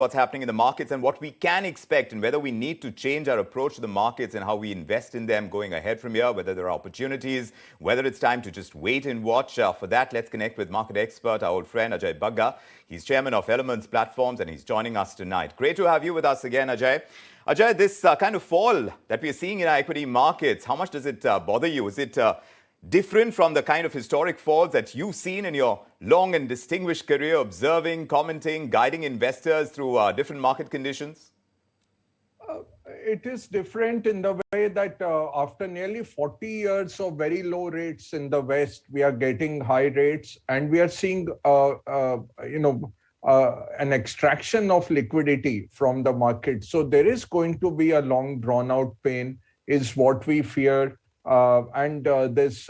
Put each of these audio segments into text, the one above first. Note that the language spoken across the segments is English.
what's happening in the markets and what we can expect and whether we need to change our approach to the markets and how we invest in them going ahead from here, whether there are opportunities, whether it's time to just wait and watch. For that, let's connect with market expert, our old friend Ajay Bagga. He's chairman of Elements Platforms and he's joining us tonight. Great to have you with us again, Ajay. Ajay, this kind of fall that we're seeing in our equity markets, how much does it bother you? Is it different from the kind of historic falls that you've seen in your long and distinguished career, observing, commenting, guiding investors through different market conditions? It is different in the way that after nearly 40 years of very low rates in the West, we are getting high rates and we are seeing, an extraction of liquidity from the market. So there is going to be a long drawn out pain is what we fear. This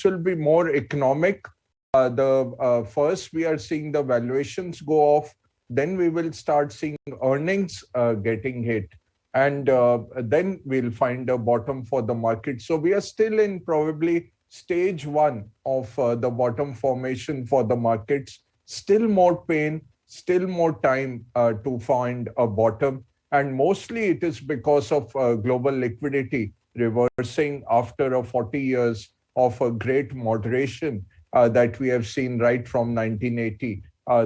will be more economic. First, we are seeing the valuations go off. Then we will start seeing earnings getting hit. And then we'll find a bottom for the market. So we are still in probably stage one of the bottom formation for the markets. Still more pain, still more time to find a bottom. And mostly it is because of global liquidity reversing after 40 years of a great moderation that we have seen right from 1980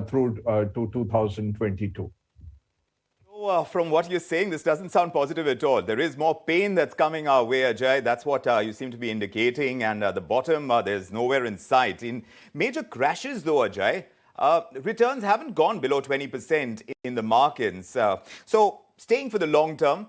through to 2022. From what you're saying, this doesn't sound positive at all. There is more pain that's coming our way, Ajay. That's what you seem to be indicating. And the bottom, there's nowhere in sight. In major crashes, though, Ajay, returns haven't gone below 20% in the markets. So staying for the long term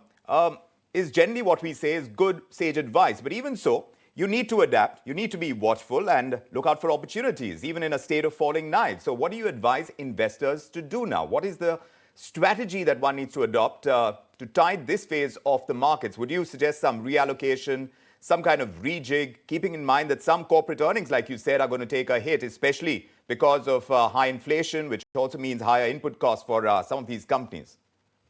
is generally what we say is good, sage advice. But even so, you need to adapt, you need to be watchful and look out for opportunities, even in a state of falling knives. So what do you advise investors to do now? What is the strategy that one needs to adopt to tide this phase of the markets? Would you suggest some reallocation, some kind of rejig, keeping in mind that some corporate earnings, like you said, are going to take a hit, especially because of high inflation, which also means higher input costs for some of these companies?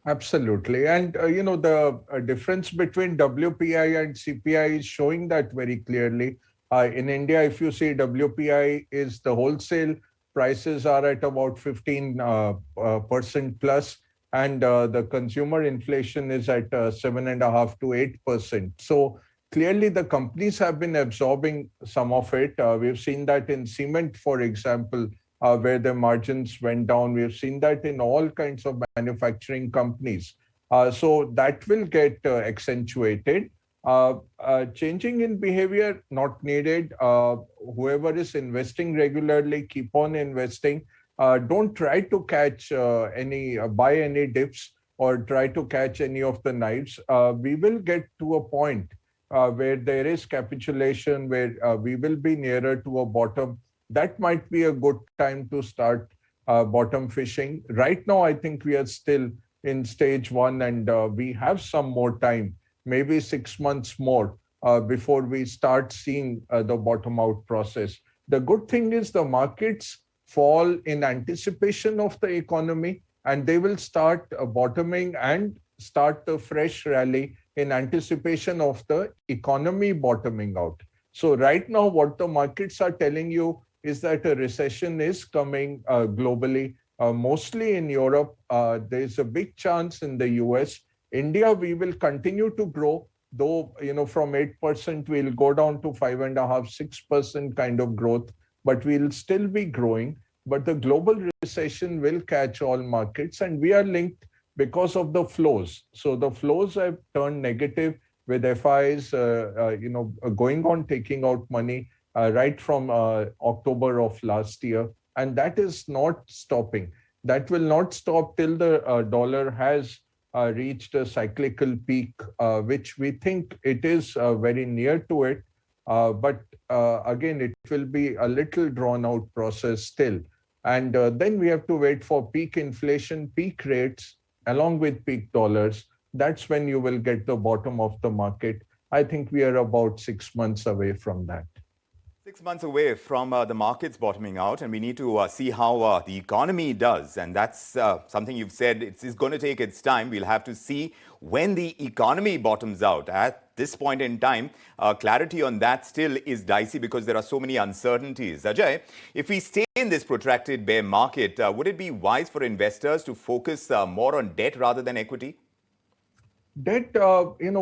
Absolutely. And, the difference between WPI and CPI is showing that very clearly. In India, if you see WPI is the wholesale prices are at about 15% plus, and the consumer inflation is at 7.5% to 8%. So clearly the companies have been absorbing some of it. We've seen that in cement, for example, where the margins went down. We have seen that in all kinds of manufacturing companies. So that will get accentuated. Changing in behavior, not needed. Whoever is investing regularly, keep on investing. Don't try to catch buy any dips or try to catch any of the knives. We will get to a point where there is capitulation, where we will be nearer to a bottom. That might be a good time to start bottom fishing. Right now, I think we are still in stage one and we have some more time, maybe 6 months more before we start seeing the bottom out process. The good thing is the markets fall in anticipation of the economy and they will start bottoming and start a fresh rally in anticipation of the economy bottoming out. So right now, what the markets are telling you is that a recession is coming globally, mostly in Europe. There is a big chance in the US. India, we will continue to grow, though, from 8%, we'll go down to 5.5%, 6% kind of growth, but we'll still be growing. But the global recession will catch all markets and we are linked because of the flows. So the flows have turned negative with FIs, going on taking out money right from October of last year. And that is not stopping. That will not stop till the dollar has reached a cyclical peak, which we think it is very near to it. But again, it will be a little drawn out process still. And then we have to wait for peak inflation, peak rates, along with peak dollars. That's when you will get the bottom of the market. I think we are about 6 months away from that. 6 months away from the markets bottoming out, and we need to see how the economy does. And that's something you've said, it's going to take its time. We'll have to see when the economy bottoms out. At this point in time, clarity on that still is dicey because there are so many uncertainties. Ajay, if we stay in this protracted bear market, would it be wise for investors to focus more on debt rather than equity? Debt,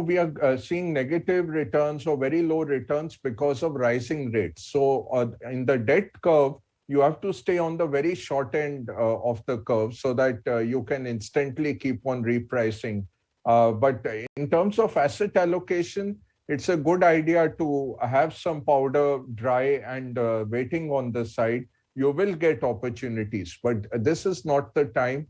we are seeing negative returns or very low returns because of rising rates. So in the debt curve, you have to stay on the very short end of the curve so that you can instantly keep on repricing. But in terms of asset allocation, it's a good idea to have some powder dry and waiting on the side. You will get opportunities, but this is not the time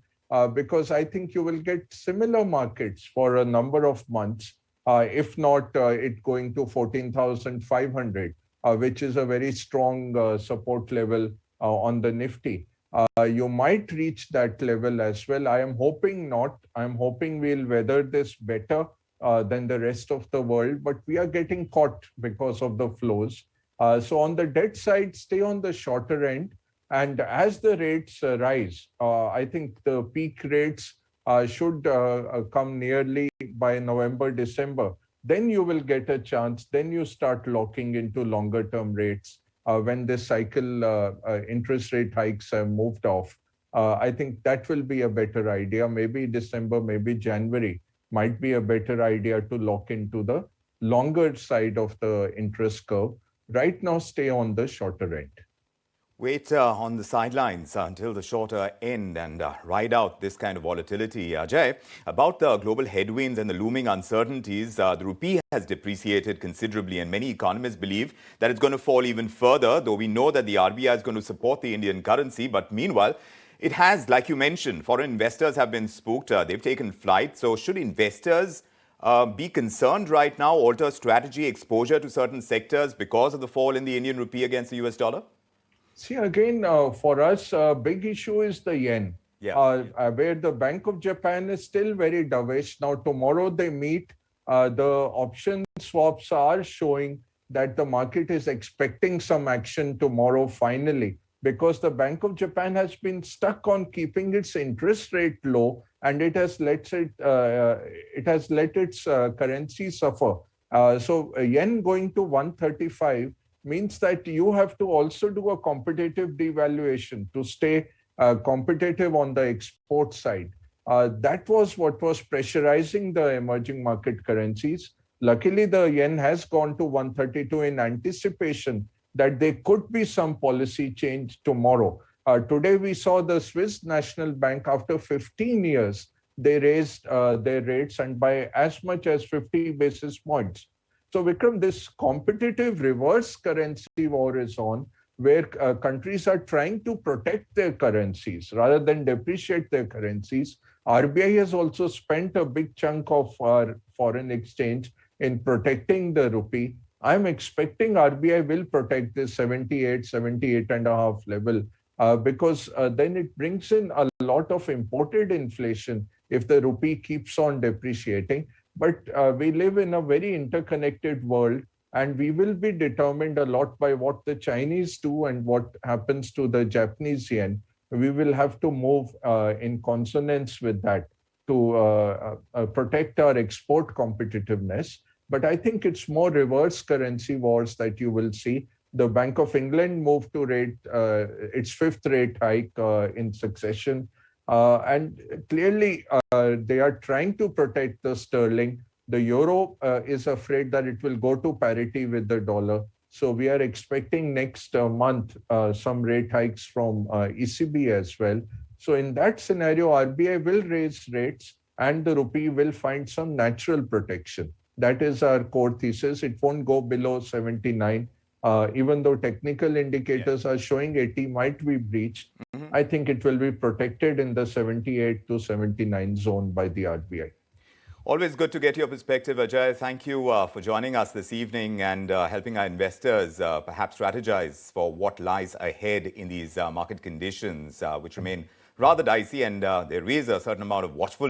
because I think you will get similar markets for a number of months, if not it going to 14,500, which is a very strong support level on the Nifty. You might reach that level as well. I am hoping not. I'm hoping we'll weather this better than the rest of the world, but we are getting caught because of the flows. So on the debt side, stay on the shorter end. And as the rates rise, I think the peak rates should come nearly by November, December. Then you will get a chance. Then you start locking into longer term rates when this cycle interest rate hikes have moved off. I think that will be a better idea. Maybe December, maybe January might be a better idea to lock into the longer side of the interest curve. Right now, stay on the shorter end. Wait on the sidelines until the shorter end and ride out this kind of volatility. Ajay, about the global headwinds and the looming uncertainties, the rupee has depreciated considerably, and many economists believe that it's going to fall even further, though we know that the RBI is going to support the Indian currency. But meanwhile, it has, like you mentioned, foreign investors have been spooked. They've taken flight. So should investors be concerned right now, alter strategy, exposure to certain sectors because of the fall in the Indian rupee against the US dollar? See, again, for us, a big issue is the yen, where the Bank of Japan is still very dovish. Now, tomorrow they meet. The option swaps are showing that the market is expecting some action tomorrow finally, because the Bank of Japan has been stuck on keeping its interest rate low, and it has let its currency suffer. So yen going to 135 means that you have to also do a competitive devaluation to stay competitive on the export side. That was what was pressurizing the emerging market currencies. Luckily, the yen has gone to 132 in anticipation that there could be some policy change tomorrow. Today, we saw the Swiss National Bank, after 15 years, they raised their rates and by as much as 50 basis points. So, Vikram, this competitive reverse currency war is on, where countries are trying to protect their currencies rather than depreciate their currencies. RBI has also spent a big chunk of our foreign exchange in protecting the rupee. I'm expecting RBI will protect this 78 and a half level because then it brings in a lot of imported inflation if the rupee keeps on depreciating. But we live in a very interconnected world, and we will be determined a lot by what the Chinese do and what happens to the Japanese yen. We will have to move in consonance with that to protect our export competitiveness. But I think it's more reverse currency wars that you will see. The Bank of England moved to rate its fifth rate hike in succession. And clearly, they are trying to protect the sterling. The euro is afraid that it will go to parity with the dollar. So we are expecting next month some rate hikes from ECB as well. So in that scenario, RBI will raise rates and the rupee will find some natural protection. That is our core thesis. It won't go below 79. Even though technical indicators are showing 80 might be breached, I think it will be protected in the 78 to 79 zone by the RBI. Always good to get your perspective, Ajay. Thank you for joining us this evening and helping our investors perhaps strategize for what lies ahead in these market conditions, which remain rather dicey, and there is a certain amount of watchfulness